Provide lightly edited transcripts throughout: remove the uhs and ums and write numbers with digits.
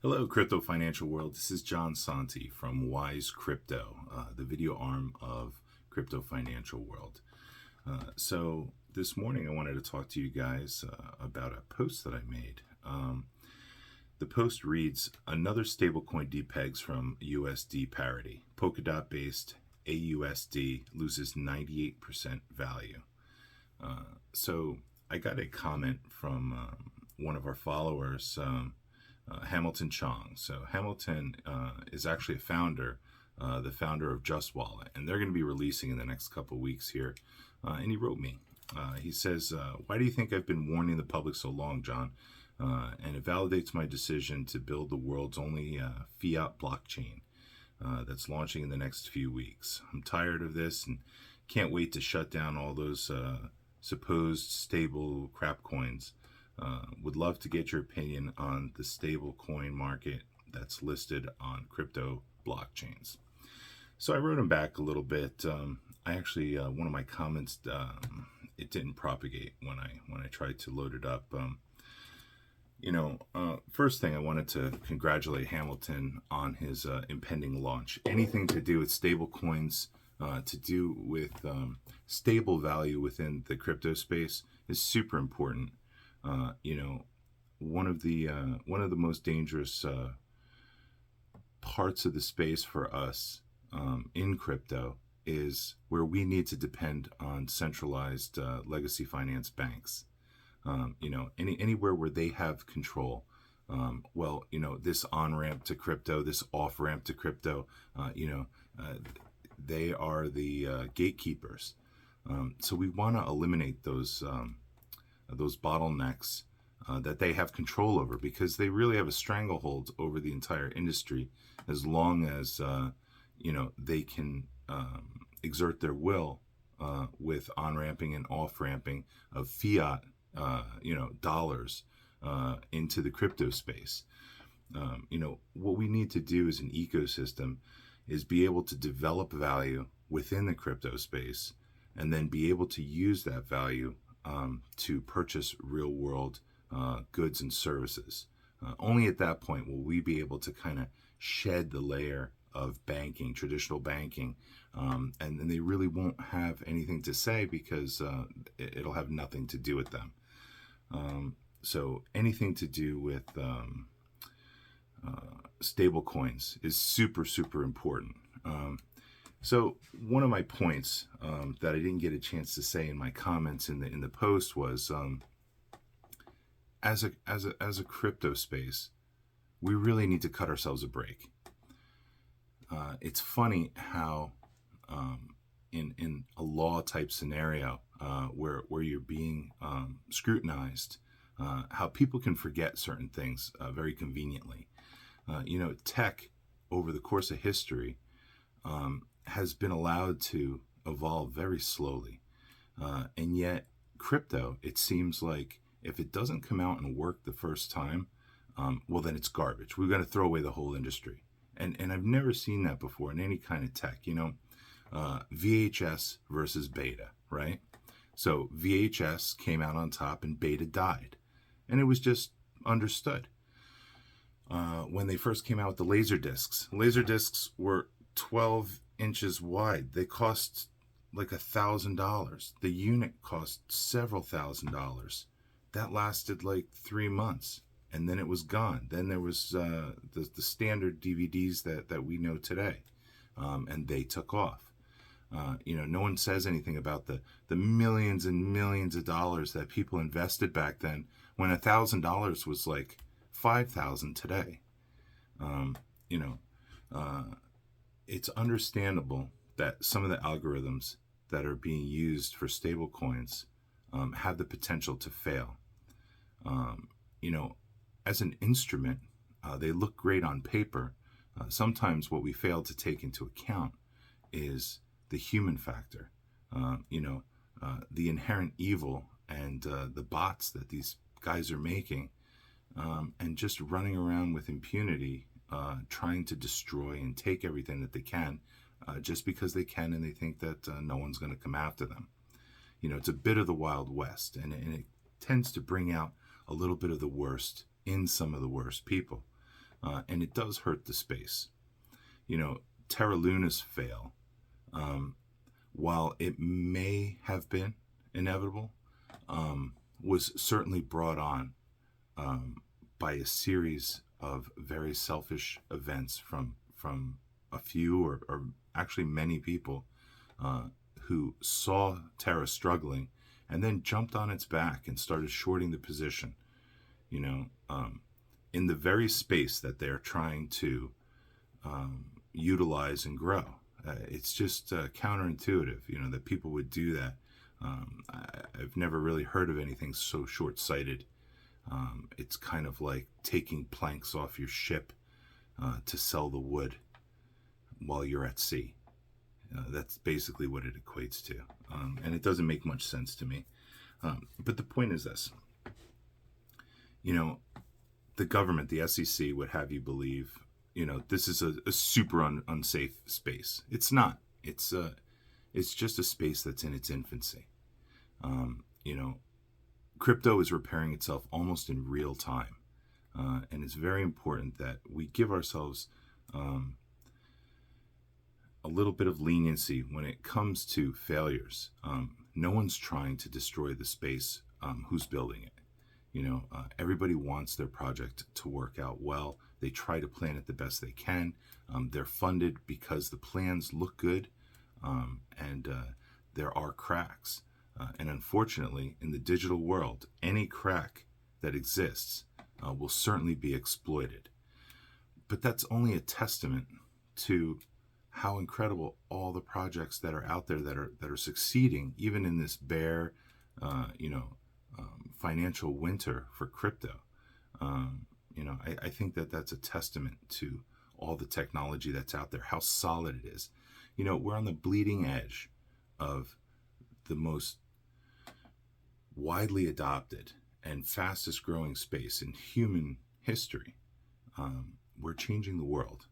Hello, crypto financial world. This is John Santi from WiseCrypto, the video arm of crypto financial world. So this morning I wanted to talk to you guys about a post that I made. The post reads, another stablecoin depegs from USD parity. Polkadot based AUSD loses 98% value. So I got a comment from one of our followers, Hamilton Cheong. So Hamilton is actually the founder of Just Wallet, and they're going to be releasing in the next couple of weeks here. And he wrote me. He says, why do you think I've been warning the public so long, John? And it validates my decision to build the world's only fiat blockchain that's launching in the next few weeks. I'm tired of this and can't wait to shut down all those supposed stable crap coins. Would love to get your opinion on the stable coin market that's listed on crypto blockchains. So I wrote him back a little bit. I actually, one of my comments, it didn't propagate when I tried to load it up. First thing, I wanted to congratulate Hamilton on his impending launch. Anything to do with stable coins, to do with stable value within the crypto space is super important. One of the most dangerous parts of the space for us in crypto is where we need to depend on centralized legacy finance banks. Anywhere where they have control. This on-ramp to crypto, this off-ramp to crypto, they are the gatekeepers. So we want to eliminate those bottlenecks that they have control over, because they really have a stranglehold over the entire industry as long as they can exert their will with on-ramping and off-ramping of fiat dollars into the crypto space. What we need to do as an ecosystem is be able to develop value within the crypto space and then be able to use that value to purchase real world goods and services. Only at that point will we be able to kind of shed the layer of banking, traditional banking, and then they really won't have anything to say because it'll have nothing to do with them. So anything to do with stable coins is super, super important. So one of my points that I didn't get a chance to say in my comments in the post was, as a crypto space, we really need to cut ourselves a break. It's funny how in a law type scenario where you're being scrutinized, how people can forget certain things very conveniently. Tech over the course of history has been allowed to evolve very slowly. And yet crypto, it seems like if it doesn't come out and work the first time, then it's garbage. We're going to throw away the whole industry. And I've never seen that before in any kind of tech, VHS versus beta, right? So VHS came out on top and beta died. And it was just understood. When they first came out with the laser discs were 12 inches wide. They cost like $1,000. The unit cost several $1,000s. That lasted like 3 months, and then it was gone. Then there was the standard DVDs that we know today, and they took off. No one says anything about the millions and millions of dollars that people invested back then, when $1,000 was like $5,000 today. It's understandable that some of the algorithms that are being used for stable coins have the potential to fail. As an instrument, they look great on paper. Sometimes what we fail to take into account is the human factor, the inherent evil and the bots that these guys are making, and just running around with impunity, trying to destroy and take everything that they can, just because they can, and they think that no one's going to come after them. It's a bit of the Wild West, and it tends to bring out a little bit of the worst in some of the worst people. and it does hurt the space. You know, Terra Luna's fail, while it may have been inevitable, was certainly brought on by a series of very selfish events from a few or actually many people who saw Terra struggling and then jumped on its back and started shorting the position, you know, in the very space that they're trying to utilize and grow. It's just counterintuitive, you know, that people would do that. I've never really heard of anything so short-sighted. It's kind of like taking planks off your ship to sell the wood while you're at sea. That's basically what it equates to. And it doesn't make much sense to me. But the point is this. You know, the government, the SEC, would have you believe, you know, this is a super unsafe space. It's not. It's just a space that's in its infancy. You know, crypto is repairing itself almost in real time. And it's very important that we give ourselves a little bit of leniency when it comes to failures. No one's trying to destroy the space who's building it. You know, everybody wants their project to work out well. They try to plan it the best they can. They're funded because the plans look good, and there are cracks. And unfortunately, in the digital world, any crack that exists will certainly be exploited. But that's only a testament to how incredible all the projects that are out there that are succeeding, even in this bare, financial winter for crypto. You know, I think that that's a testament to all the technology that's out there, how solid it is. You know, we're on the bleeding edge of the most widely adopted and fastest growing space in human history. We're changing the world.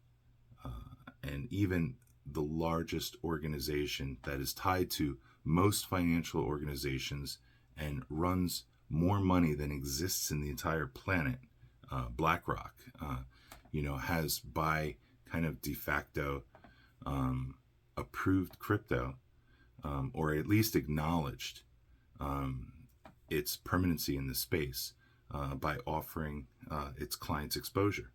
And even the largest organization that is tied to most financial organizations and runs more money than exists in the entire planet, BlackRock, has by kind of de facto approved crypto, or at least acknowledged its permanency in the space by offering its clients exposure.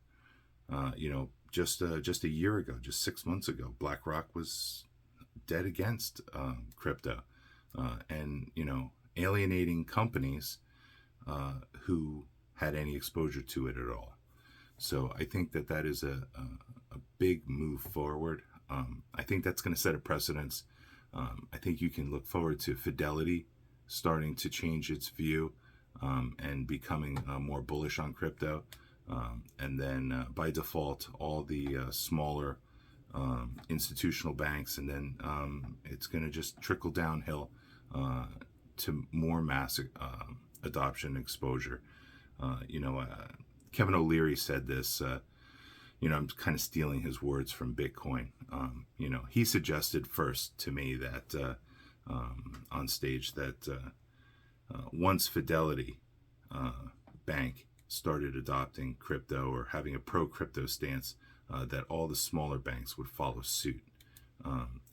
Just a year ago, just 6 months ago, BlackRock was dead against crypto, and alienating companies who had any exposure to it at all. So I think that is a big move forward. I think that's going to set a precedence. I think you can look forward to Fidelity starting to change its view and becoming more bullish on crypto. And then by default, all the smaller institutional banks, and then it's going to just trickle downhill to more mass adoption exposure. Kevin O'Leary said this, I'm kind of stealing his words from Bitcoin. He suggested first to me that on stage that once Fidelity Bank started adopting crypto or having a pro-crypto stance, that all the smaller banks would follow suit.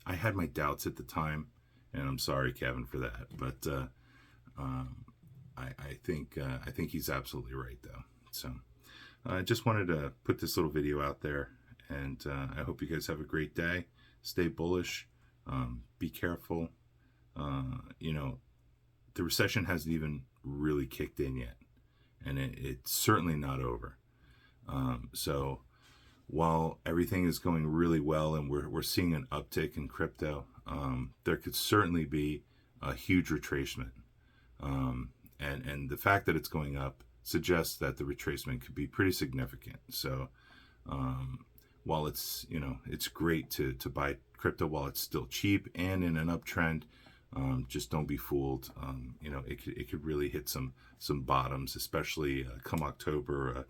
I had my doubts at the time, and I'm sorry, Kevin, for that. But I think he's absolutely right, though. So I just wanted to put this little video out there, and I hope you guys have a great day. Stay bullish. Be careful. The recession hasn't even really kicked in yet, and it's certainly not over. So while everything is going really well and we're seeing an uptick in crypto, there could certainly be a huge retracement. And the fact that it's going up suggests that the retracement could be pretty significant. So while it's great to buy crypto while it's still cheap and in an uptrend, just don't be fooled. It could really hit some bottoms, especially come October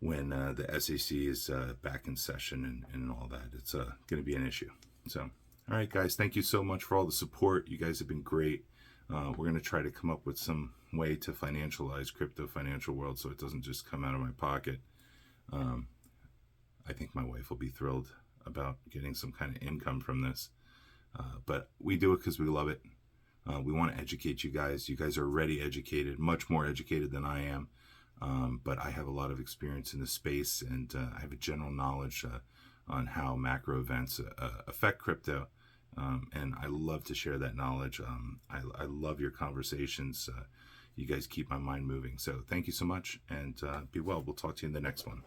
when the SEC is back in session and all that. It's going to be an issue. So, all right, guys, thank you so much for all the support. You guys have been great. We're going to try to come up with some way to financialize crypto financial world so it doesn't just come out of my pocket. I think my wife will be thrilled about getting some kind of income from this. But we do it because we love it. We want to educate you guys. You guys are already educated, much more educated than I am. But I have a lot of experience in this space, and I have a general knowledge on how macro events affect crypto. And I love to share that knowledge. I love your conversations. You guys keep my mind moving. So thank you so much, and be well. We'll talk to you in the next one.